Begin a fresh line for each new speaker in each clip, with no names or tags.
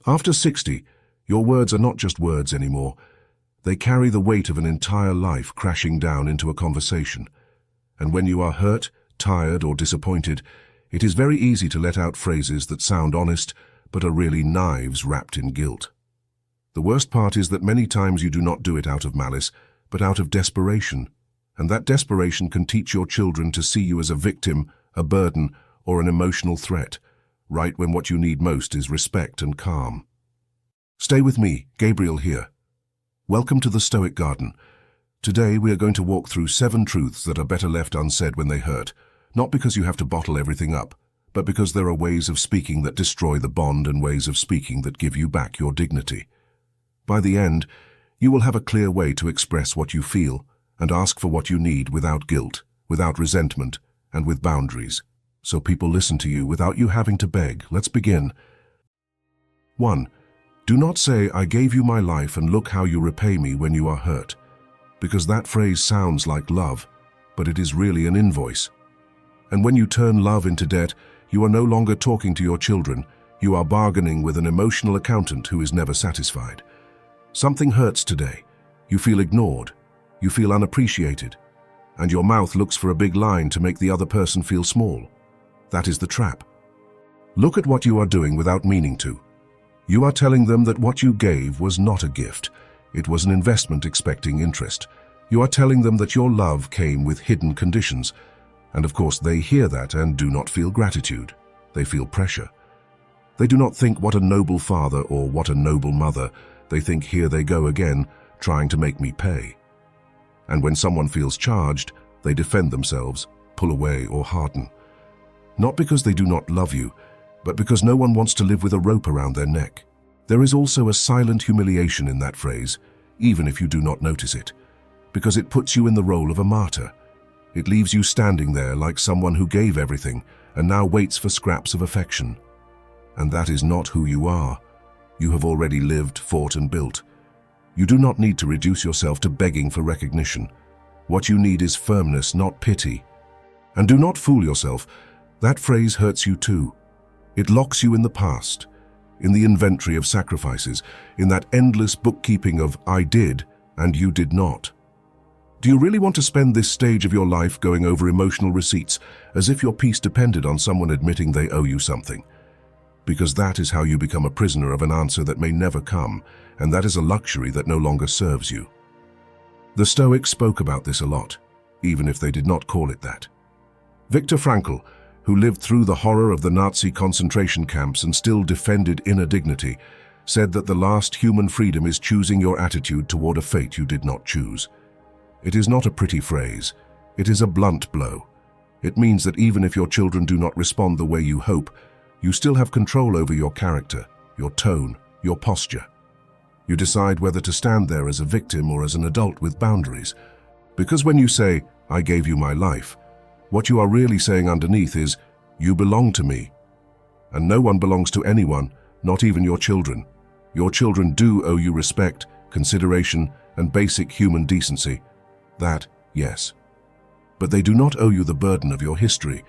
After 60, your words are not just words anymore. They carry the weight of an entire life crashing down into a conversation. And when you are hurt, tired, or disappointed, it is very easy to let out phrases that sound honest, but are really knives wrapped in guilt. The worst part is that many times you do not do it out of malice, but out of desperation. And that desperation can teach your children to see you as a victim, a burden, or an emotional threat, right when what you need most is respect and calm. Stay with me, Gabriel here. Welcome to the Stoic Garden. Today we are going to walk through 7 truths that are better left unsaid when they hurt, not because you have to bottle everything up, but because there are ways of speaking that destroy the bond and ways of speaking that give you back your dignity. By the end, you will have a clear way to express what you feel and ask for what you need without guilt, without resentment, and with boundaries, so people listen to you without you having to beg. Let's begin. 1. Do not say, "I gave you my life and look how you repay me" when you are hurt, because that phrase sounds like love, but it is really an invoice. And when you turn love into debt, you are no longer talking to your children, you are bargaining with an emotional accountant who is never satisfied. Something hurts today. You feel ignored. You feel unappreciated. And your mouth looks for a big line to make the other person feel small. That is the trap. Look at what you are doing without meaning to. You are telling them that what you gave was not a gift. It was an investment expecting interest. You are telling them that your love came with hidden conditions. And of course they hear that and do not feel gratitude. They feel pressure. They do not think what a noble father or what a noble mother. They think, here they go again, trying to make me pay. And when someone feels charged, they defend themselves, pull away or harden. Not because they do not love you, but because no one wants to live with a rope around their neck. There is also a silent humiliation in that phrase, even if you do not notice it, because it puts you in the role of a martyr. It leaves you standing there like someone who gave everything and now waits for scraps of affection. And that is not who you are. You have already lived, fought, and built. You do not need to reduce yourself to begging for recognition. What you need is firmness, not pity. And do not fool yourself. That phrase hurts you too. It locks you in the past, in the inventory of sacrifices, in that endless bookkeeping of "I did" and "you did not." Do you really want to spend this stage of your life going over emotional receipts as if your peace depended on someone admitting they owe you something? Because that is how you become a prisoner of an answer that may never come, and that is a luxury that no longer serves you. The Stoics spoke about this a lot, even if they did not call it that. Viktor Frankl, who lived through the horror of the Nazi concentration camps and still defended inner dignity, said that the last human freedom is choosing your attitude toward a fate you did not choose. It is not a pretty phrase. It is a blunt blow. It means that even if your children do not respond the way you hope, you still have control over your character, your tone, your posture. You decide whether to stand there as a victim or as an adult with boundaries. Because when you say, "I gave you my life," what you are really saying underneath is, "You belong to me." And no one belongs to anyone, not even your children. Your children do owe you respect, consideration, and basic human decency. That, yes. But they do not owe you the burden of your history,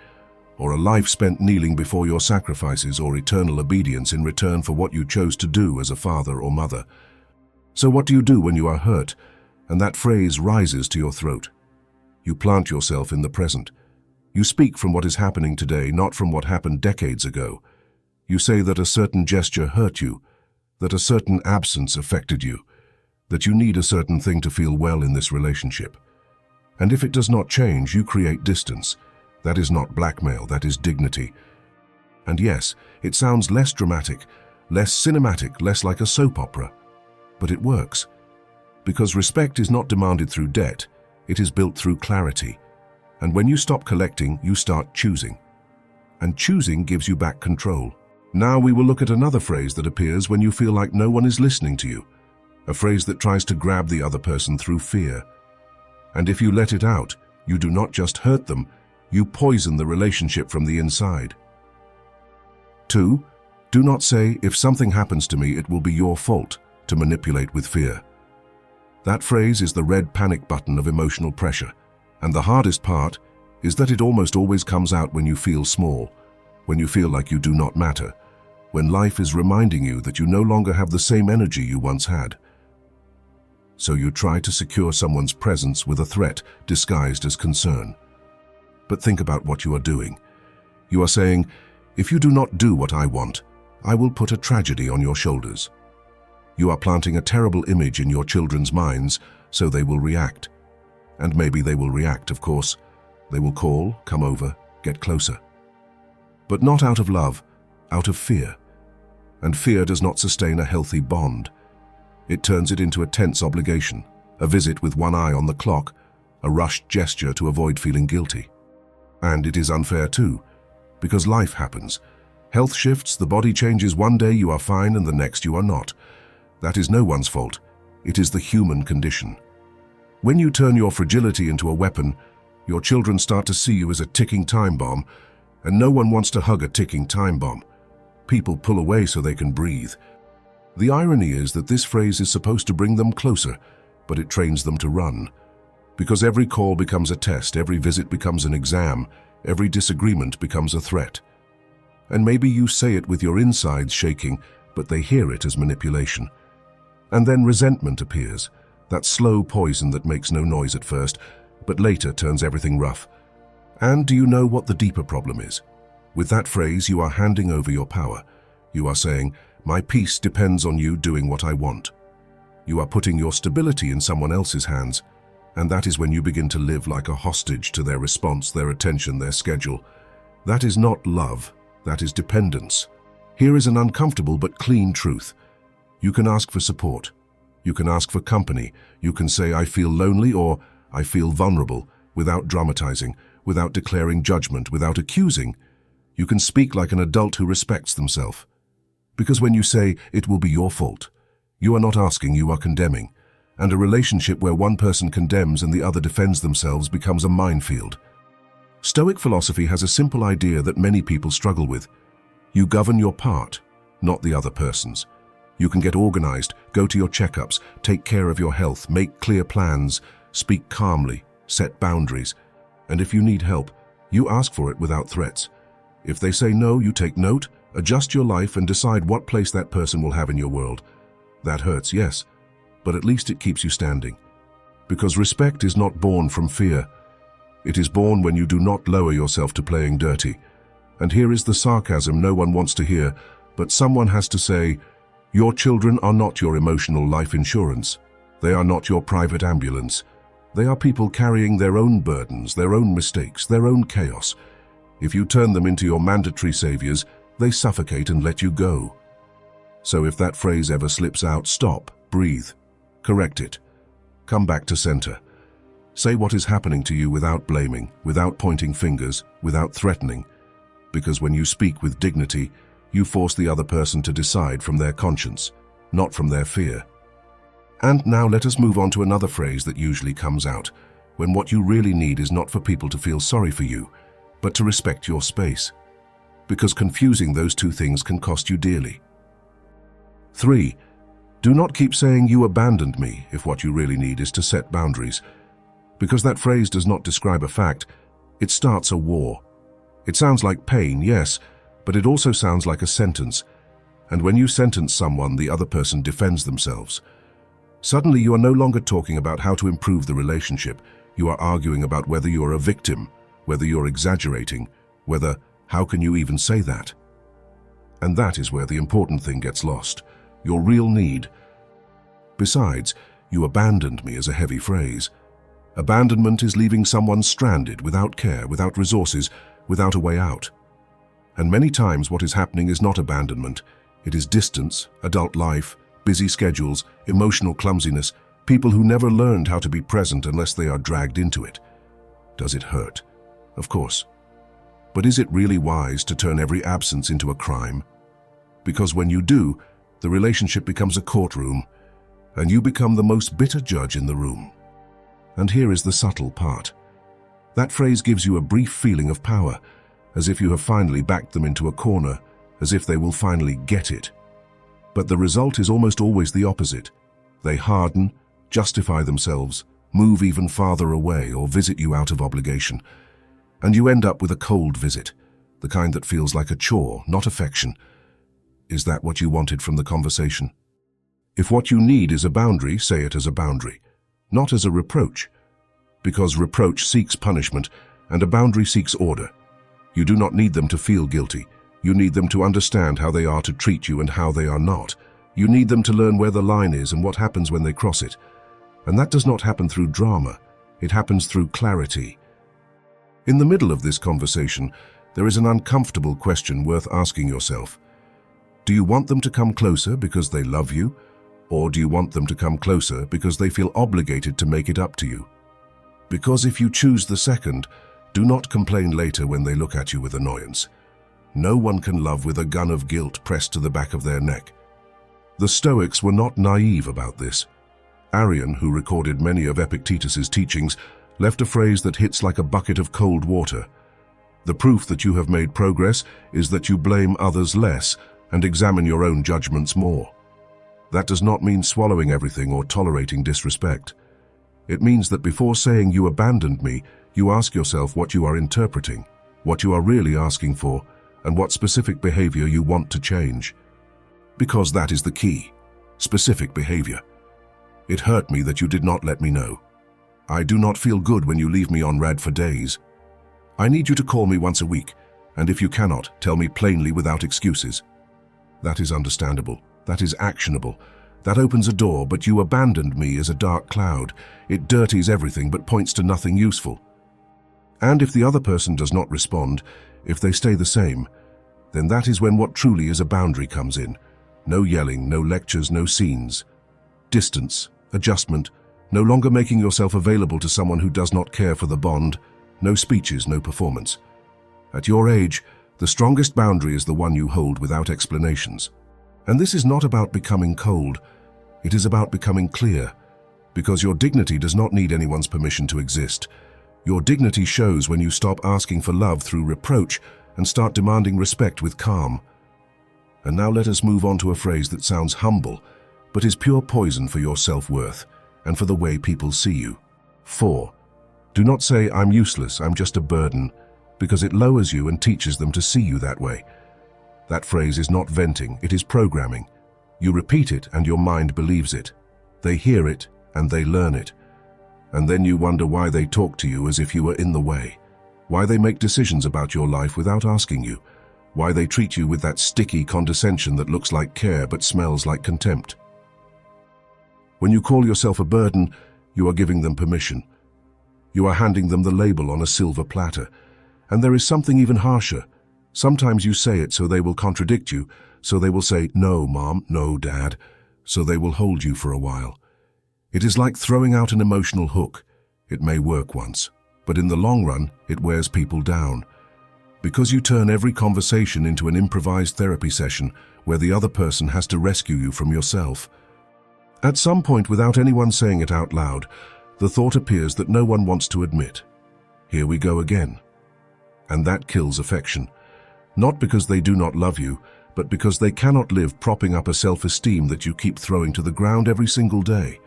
or a life spent kneeling before your sacrifices or eternal obedience in return for what you chose to do as a father or mother. So what do you do when you are hurt, and that phrase rises to your throat? You plant yourself in the present. You speak from what is happening today, not from what happened decades ago. You say that a certain gesture hurt you, that a certain absence affected you, that you need a certain thing to feel well in this relationship. And if it does not change, you create distance. That is not blackmail, that is dignity. And yes, it sounds less dramatic, less cinematic, less like a soap opera. But it works. Because respect is not demanded through debt, it is built through clarity. And when you stop collecting, you start choosing. And choosing gives you back control. Now we will look at another phrase that appears when you feel like no one is listening to you. A phrase that tries to grab the other person through fear. And if you let it out, you do not just hurt them, you poison the relationship from the inside. 2. Do not say, "If something happens to me, it will be your fault," to manipulate with fear. That phrase is the red panic button of emotional pressure. And the hardest part is that it almost always comes out when you feel small, when you feel like you do not matter, when life is reminding you that you no longer have the same energy you once had. So you try to secure someone's presence with a threat disguised as concern. But think about what you are doing. You are saying, if you do not do what I want, I will put a tragedy on your shoulders. You are planting a terrible image in your children's minds, so they will react. And maybe they will react, of course. They will call, come over, get closer. But not out of love, out of fear. And fear does not sustain a healthy bond. It turns it into a tense obligation, a visit with one eye on the clock, a rushed gesture to avoid feeling guilty. And it is unfair too, because life happens. Health shifts, the body changes. One day you are fine and the next you are not. That is no one's fault. It is the human condition. When you turn your fragility into a weapon, your children start to see you as a ticking time bomb, and no one wants to hug a ticking time bomb. People pull away so they can breathe. The irony is that this phrase is supposed to bring them closer, but it trains them to run. Because every call becomes a test, every visit becomes an exam, every disagreement becomes a threat. And maybe you say it with your insides shaking, but they hear it as manipulation. And then resentment appears, that slow poison that makes no noise at first, but later turns everything rough. And do you know what the deeper problem is? With that phrase, you are handing over your power. You are saying, my peace depends on you doing what I want. You are putting your stability in someone else's hands, and that is when you begin to live like a hostage to their response, their attention, their schedule. That is not love, that is dependence. Here is an uncomfortable but clean truth. You can ask for support. You can ask for company. You can say, I feel lonely, or I feel vulnerable, without dramatizing, without declaring judgment, without accusing. You can speak like an adult who respects themselves. Because when you say, it will be your fault, you are not asking, you are condemning. And a relationship where one person condemns and the other defends themselves becomes a minefield. Stoic philosophy has a simple idea that many people struggle with. You govern your part, not the other person's. You can get organized, go to your checkups, take care of your health, make clear plans, speak calmly, set boundaries. And if you need help, you ask for it without threats. If they say no, you take note, adjust your life and decide what place that person will have in your world. That hurts, yes, but at least it keeps you standing. Because respect is not born from fear. It is born when you do not lower yourself to playing dirty. And here is the sarcasm no one wants to hear, but someone has to say, your children are not your emotional life insurance. They are not your private ambulance. They are people carrying their own burdens, their own mistakes, their own chaos. If you turn them into your mandatory saviors, they suffocate and let you go. So if that phrase ever slips out, stop, breathe, correct it. Come back to center. Say what is happening to you without blaming, without pointing fingers, without threatening. Because when you speak with dignity, you force the other person to decide from their conscience, not from their fear. And now let us move on to another phrase that usually comes out, when what you really need is not for people to feel sorry for you, but to respect your space. Because confusing those two things can cost you dearly. 3. Do not keep saying you abandoned me if what you really need is to set boundaries. Because that phrase does not describe a fact, it starts a war. It sounds like pain, yes, but it also sounds like a sentence. And when you sentence someone, the other person defends themselves. Suddenly you are no longer talking about how to improve the relationship. You are arguing about whether you are a victim, whether you're exaggerating, whether, how can you even say that? And that is where the important thing gets lost, your real need. Besides, you abandoned me as a heavy phrase. Abandonment is leaving someone stranded, without care, without resources, without a way out. And many times what is happening is not abandonment. It is distance, adult life, busy schedules, emotional clumsiness, people who never learned how to be present unless they are dragged into it. Does it hurt? Of course. But is it really wise to turn every absence into a crime? Because when you do, the relationship becomes a courtroom, and you become the most bitter judge in the room. And here is the subtle part. That phrase gives you a brief feeling of power, as if you have finally backed them into a corner, as if they will finally get it. But the result is almost always the opposite. They harden, justify themselves, move even farther away, or visit you out of obligation. And you end up with a cold visit, the kind that feels like a chore, not affection. Is that what you wanted from the conversation? If what you need is a boundary, say it as a boundary, not as a reproach. Because reproach seeks punishment, and a boundary seeks order. You do not need them to feel guilty. You need them to understand how they are to treat you and how they are not. You need them to learn where the line is and what happens when they cross it. And that does not happen through drama. It happens through clarity. In the middle of this conversation, there is an uncomfortable question worth asking yourself. Do you want them to come closer because they love you? Or do you want them to come closer because they feel obligated to make it up to you? Because if you choose the second, do not complain later when they look at you with annoyance. No one can love with a gun of guilt pressed to the back of their neck. The Stoics were not naive about this. Arrian, who recorded many of Epictetus's teachings, left a phrase that hits like a bucket of cold water. The proof that you have made progress is that you blame others less and examine your own judgments more. That does not mean swallowing everything or tolerating disrespect. It means that before saying you abandoned me, you ask yourself what you are interpreting, what you are really asking for, and what specific behavior you want to change. Because that is the key. Specific behavior. It hurt me that you did not let me know. I do not feel good when you leave me on red for days. I need you to call me once a week, and if you cannot, tell me plainly without excuses. That is understandable. That is actionable. That opens a door, but you abandoned me as a dark cloud. It dirties everything but points to nothing useful. And if the other person does not respond, if they stay the same, then that is when what truly is a boundary comes in. No yelling, no lectures, no scenes. Distance, adjustment, no longer making yourself available to someone who does not care for the bond. No speeches, no performance. At your age, the strongest boundary is the one you hold without explanations. And this is not about becoming cold. It is about becoming clear. Because your dignity does not need anyone's permission to exist. Your dignity shows when you stop asking for love through reproach and start demanding respect with calm. And now let us move on to a phrase that sounds humble, but is pure poison for your self-worth and for the way people see you. 4. Do not say, I'm useless, I'm just a burden, because it lowers you and teaches them to see you that way. That phrase is not venting, it is programming. You repeat it and your mind believes it. They hear it and they learn it. And then you wonder why they talk to you as if you were in the way. Why they make decisions about your life without asking you. Why they treat you with that sticky condescension that looks like care but smells like contempt. When you call yourself a burden, you are giving them permission. You are handing them the label on a silver platter. And there is something even harsher. Sometimes you say it so they will contradict you, so they will say, no, Mom, no, Dad, so they will hold you for a while. It is like throwing out an emotional hook. It may work once, but in the long run, it wears people down. Because you turn every conversation into an improvised therapy session where the other person has to rescue you from yourself. At some point, without anyone saying it out loud, the thought appears that no one wants to admit. Here we go again. And that kills affection. Not because they do not love you, but because they cannot live propping up a self-esteem that you keep throwing to the ground every single day.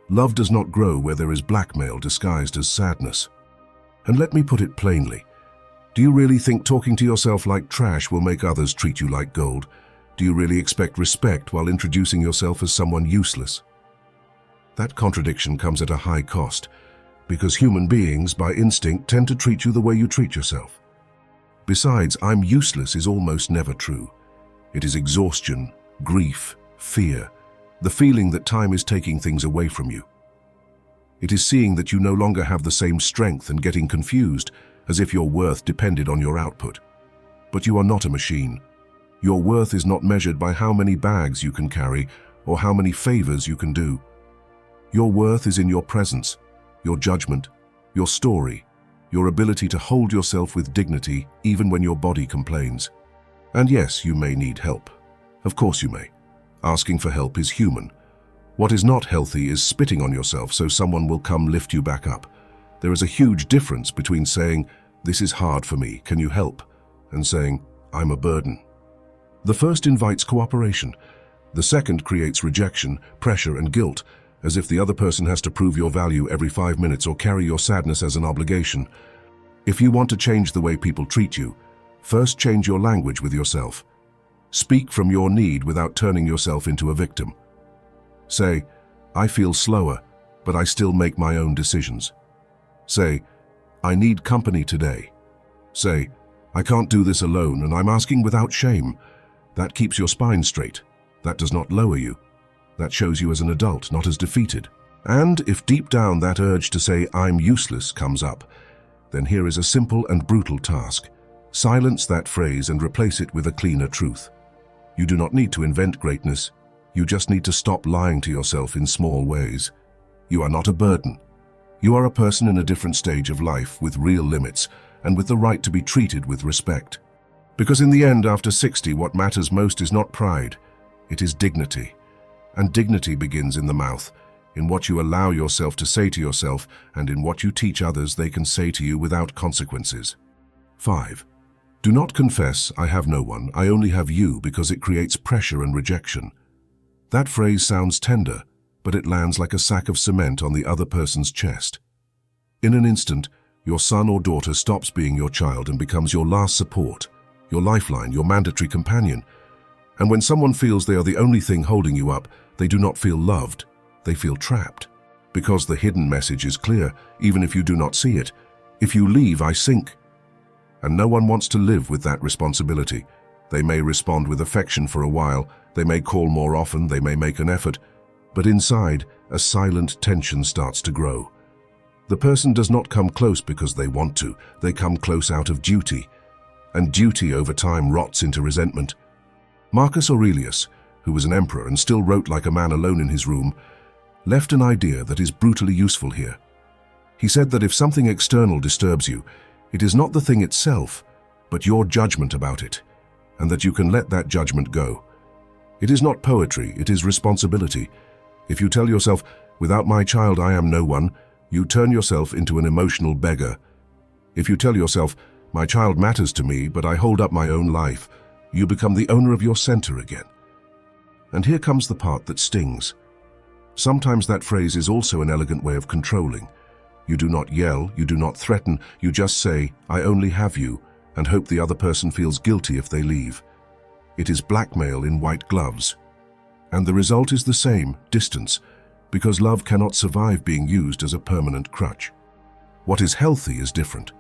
Love does not grow where there is blackmail disguised as sadness. And let me put it plainly. Do you really think talking to yourself like trash will make others treat you like gold? Do you really expect respect while introducing yourself as someone useless? That contradiction comes at a high cost, because human beings, by instinct, tend to treat you the way you treat yourself. Besides, I'm useless is almost never true. It is exhaustion, grief, fear, the feeling that time is taking things away from you. It is seeing that you no longer have the same strength and getting confused, as if your worth depended on your output. But you are not a machine. Your worth is not measured by how many bags you can carry or how many favors you can do. Your worth is in your presence, your judgment, your story, your ability to hold yourself with dignity even when your body complains. And yes, you may need help. Of course you may. Asking for help is human. What is not healthy is spitting on yourself so someone will come lift you back up. There is a huge difference between saying, "This is hard for me, can you help?" and saying, "I'm a burden." The first invites cooperation. The second creates rejection, pressure, and guilt, as if the other person has to prove your value every 5 minutes or carry your sadness as an obligation. If you want to change the way people treat you, first change your language with yourself. Speak from your need without turning yourself into a victim. Say, I feel slower, but I still make my own decisions. Say, I need company today. Say, I can't do this alone and I'm asking without shame. That keeps your spine straight. That does not lower you. That shows you as an adult, not as defeated. And if deep down that urge to say I'm useless comes up, then here is a simple and brutal task. Silence that phrase and replace it with a cleaner truth. You do not need to invent greatness. You just need to stop lying to yourself in small ways. You are not a burden. You are a person in a different stage of life with real limits and with the right to be treated with respect. Because in the end, after 60, what matters most is not pride, it is dignity. And dignity begins in the mouth, in what you allow yourself to say to yourself and in what you teach others they can say to you without consequences. 5. Do not confess, I have no one, I only have you, because it creates pressure and rejection. That phrase sounds tender, but it lands like a sack of cement on the other person's chest. In an instant, your son or daughter stops being your child and becomes your last support, your lifeline, your mandatory companion. And when someone feels they are the only thing holding you up, they do not feel loved, they feel trapped. Because the hidden message is clear, even if you do not see it. If you leave, I sink. And no one wants to live with that responsibility. They may respond with affection for a while, they may call more often, they may make an effort, but inside, a silent tension starts to grow. The person does not come close because they want to, they come close out of duty. And duty over time rots into resentment. Marcus Aurelius, who was an emperor and still wrote like a man alone in his room, left an idea that is brutally useful here. He said that if something external disturbs you, it is not the thing itself, but your judgment about it, and that you can let that judgment go. It is not poetry, it is responsibility. If you tell yourself, without my child I am no one, you turn yourself into an emotional beggar. If you tell yourself, my child matters to me, but I hold up my own life, you become the owner of your center again. And here comes the part that stings. Sometimes that phrase is also an elegant way of controlling. You do not yell, you do not threaten, you just say, I only have you, and hope the other person feels guilty if they leave. It is blackmail in white gloves. And the result is the same, distance, because love cannot survive being used as a permanent crutch. What is healthy is different.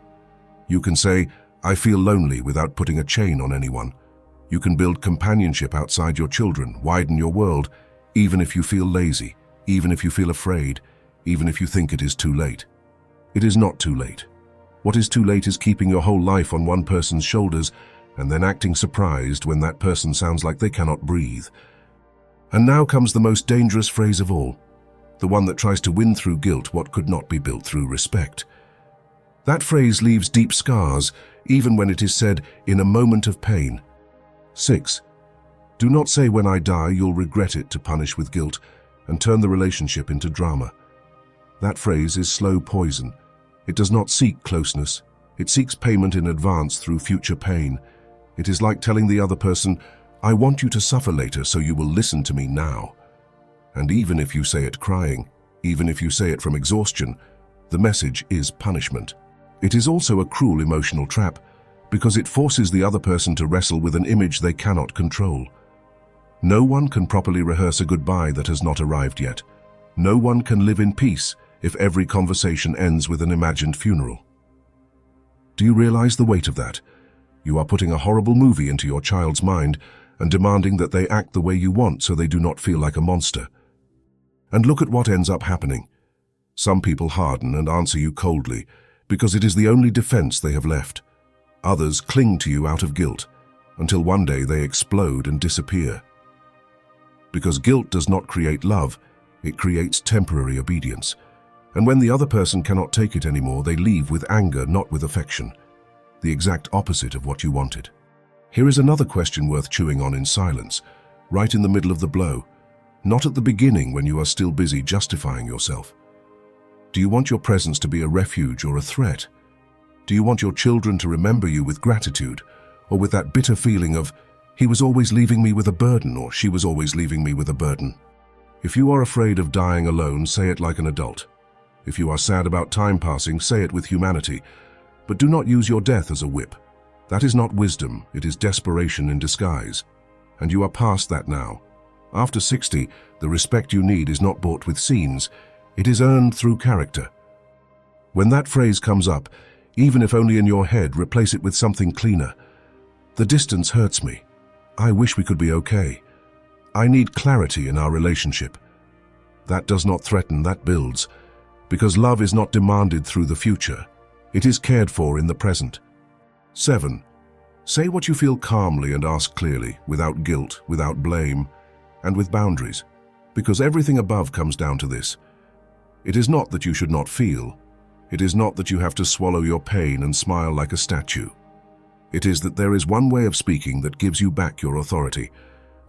You can say, I feel lonely without putting a chain on anyone. You can build companionship outside your children, widen your world, even if you feel lazy, even if you feel afraid, even if you think it is too late. It is not too late. What is too late is keeping your whole life on one person's shoulders and then acting surprised when that person sounds like they cannot breathe. And now comes the most dangerous phrase of all, the one that tries to win through guilt what could not be built through respect. That phrase leaves deep scars, even when it is said in a moment of pain. 6. Do not say when I die you'll regret it to punish with guilt and turn the relationship into drama. That phrase is slow poison. It does not seek closeness. It seeks payment in advance through future pain. It is like telling the other person, I want you to suffer later so you will listen to me now. And even if you say it crying, even if you say it from exhaustion, the message is punishment. It is also a cruel emotional trap because it forces the other person to wrestle with an image they cannot control. No one can properly rehearse a goodbye that has not arrived yet. No one can live in peace if every conversation ends with an imagined funeral. Do you realize the weight of that? You are putting a horrible movie into your child's mind and demanding that they act the way you want so they do not feel like a monster. And look at what ends up happening. Some people harden and answer you coldly because it is the only defense they have left. Others cling to you out of guilt until one day they explode and disappear. Because guilt does not create love, it creates temporary obedience. And when the other person cannot take it anymore, they leave with anger, not with affection. The exact opposite of what you wanted. Here is another question worth chewing on in silence, right in the middle of the blow, not at the beginning when you are still busy justifying yourself. Do you want your presence to be a refuge or a threat? Do you want your children to remember you with gratitude, or with that bitter feeling of, he was always leaving me with a burden, or she was always leaving me with a burden? If you are afraid of dying alone, say it like an adult. If you are sad about time passing, say it with humanity. But do not use your death as a whip. That is not wisdom, it is desperation in disguise. and you are past that now. After 60, the respect you need is not bought with scenes, it is earned through character. When that phrase comes up, even if only in your head, replace it with something cleaner. The distance hurts me. I wish we could be okay. I need clarity in our relationship. That does not threaten, that builds. Because love is not demanded through the future. It is cared for in the present. 7. Say what you feel calmly and ask clearly, without guilt, without blame, and with boundaries. Because everything above comes down to this. It is not that you should not feel. It is not that you have to swallow your pain and smile like a statue. It is that there is one way of speaking that gives you back your authority,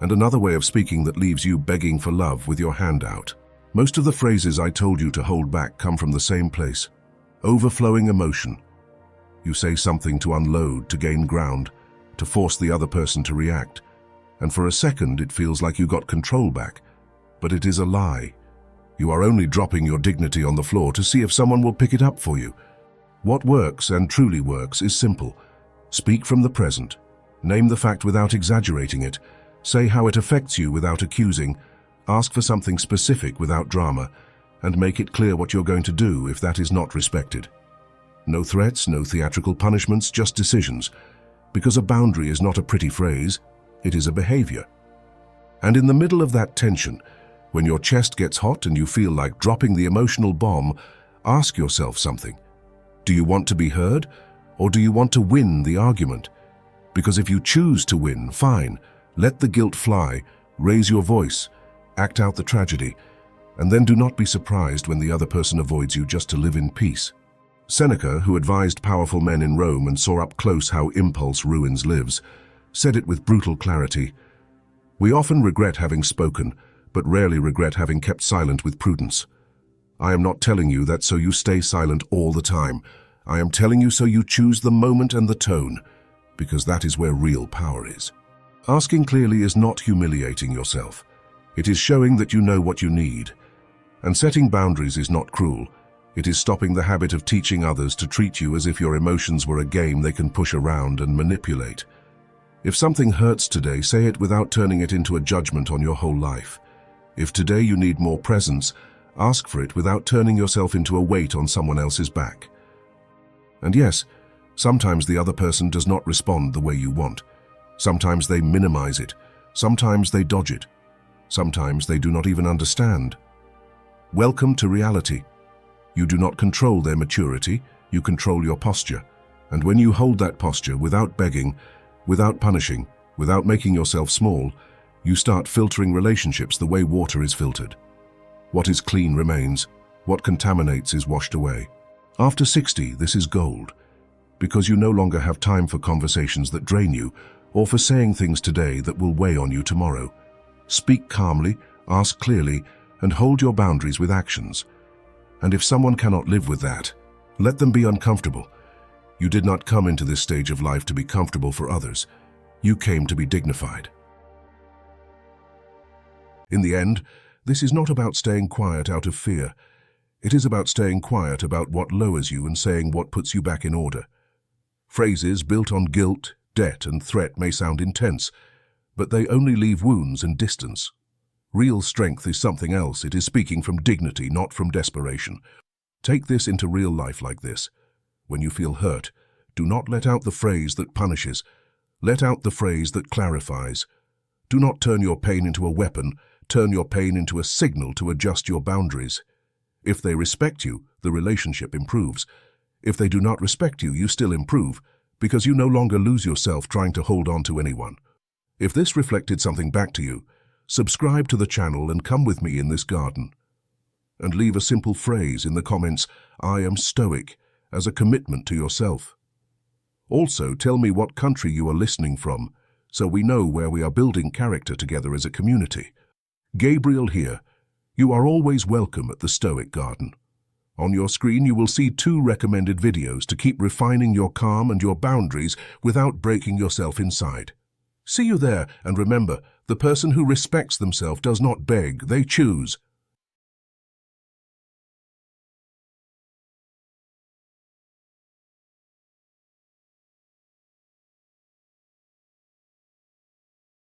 and another way of speaking that leaves you begging for love with your hand out. Most of the phrases I told you to hold back come from the same place. Overflowing emotion. You say something to unload, to gain ground, to force the other person to react. And for a second it feels like you got control back. But it is a lie. You are only dropping your dignity on the floor to see if someone will pick it up for you. What works and truly works is simple. Speak from the present. Name the fact without exaggerating it. Say how it affects you without accusing. Ask for something specific without drama. And make it clear what you're going to do if that is not respected. No threats, no theatrical punishments, just decisions. Because a boundary is not a pretty phrase, it is a behavior. And in the middle of that tension, when your chest gets hot and you feel like dropping the emotional bomb, ask yourself something. Do you want to be heard, or do you want to win the argument? Because if you choose to win, fine, let the guilt fly, raise your voice, act out the tragedy, and then do not be surprised when the other person avoids you just to live in peace. Seneca, who advised powerful men in Rome and saw up close how impulse ruins lives, said it with brutal clarity. We often regret having spoken, but rarely regret having kept silent with prudence. I am not telling you that so you stay silent all the time. I am telling you so you choose the moment and the tone, because that is where real power is. Asking clearly is not humiliating yourself. It is showing that you know what you need. And setting boundaries is not cruel. It is stopping the habit of teaching others to treat you as if your emotions were a game they can push around and manipulate. If something hurts today, say it without turning it into a judgment on your whole life. If today you need more presence, ask for it without turning yourself into a weight on someone else's back. And yes, sometimes the other person does not respond the way you want. Sometimes they minimize it. Sometimes they dodge it. Sometimes they do not even understand. Welcome to reality. You do not control their maturity, you control your posture. And when you hold that posture without begging, without punishing, without making yourself small, you start filtering relationships the way water is filtered. What is clean remains, what contaminates is washed away. After 60, this is gold, because you no longer have time for conversations that drain you, or for saying things today that will weigh on you tomorrow. Speak calmly, ask clearly, and hold your boundaries with actions. And if someone cannot live with that, let them be uncomfortable. You did not come into this stage of life to be comfortable for others. You came to be dignified. In the end, this is not about staying quiet out of fear. It is about staying quiet about what lowers you and saying what puts you back in order. Phrases built on guilt, debt, and threat may sound intense, but they only leave wounds and distance. Real strength is something else. It is speaking from dignity, not from desperation. Take this into real life like this. When you feel hurt, do not let out the phrase that punishes. Let out the phrase that clarifies. Do not turn your pain into a weapon. Turn your pain into a signal to adjust your boundaries. If they respect you, the relationship improves. If they do not respect you, you still improve, because you no longer lose yourself trying to hold on to anyone. If this reflected something back to you, subscribe to the channel and come with me in this garden. And leave a simple phrase in the comments, I am Stoic, as a commitment to yourself. Also, tell me what country you are listening from, so we know where we are building character together as a community. Gabriel here. You are always welcome at the Stoic Garden. On your screen you will see 2 recommended videos to keep refining your calm and your boundaries without breaking yourself inside. See you there, and remember, the person who respects themselves does not beg, they choose.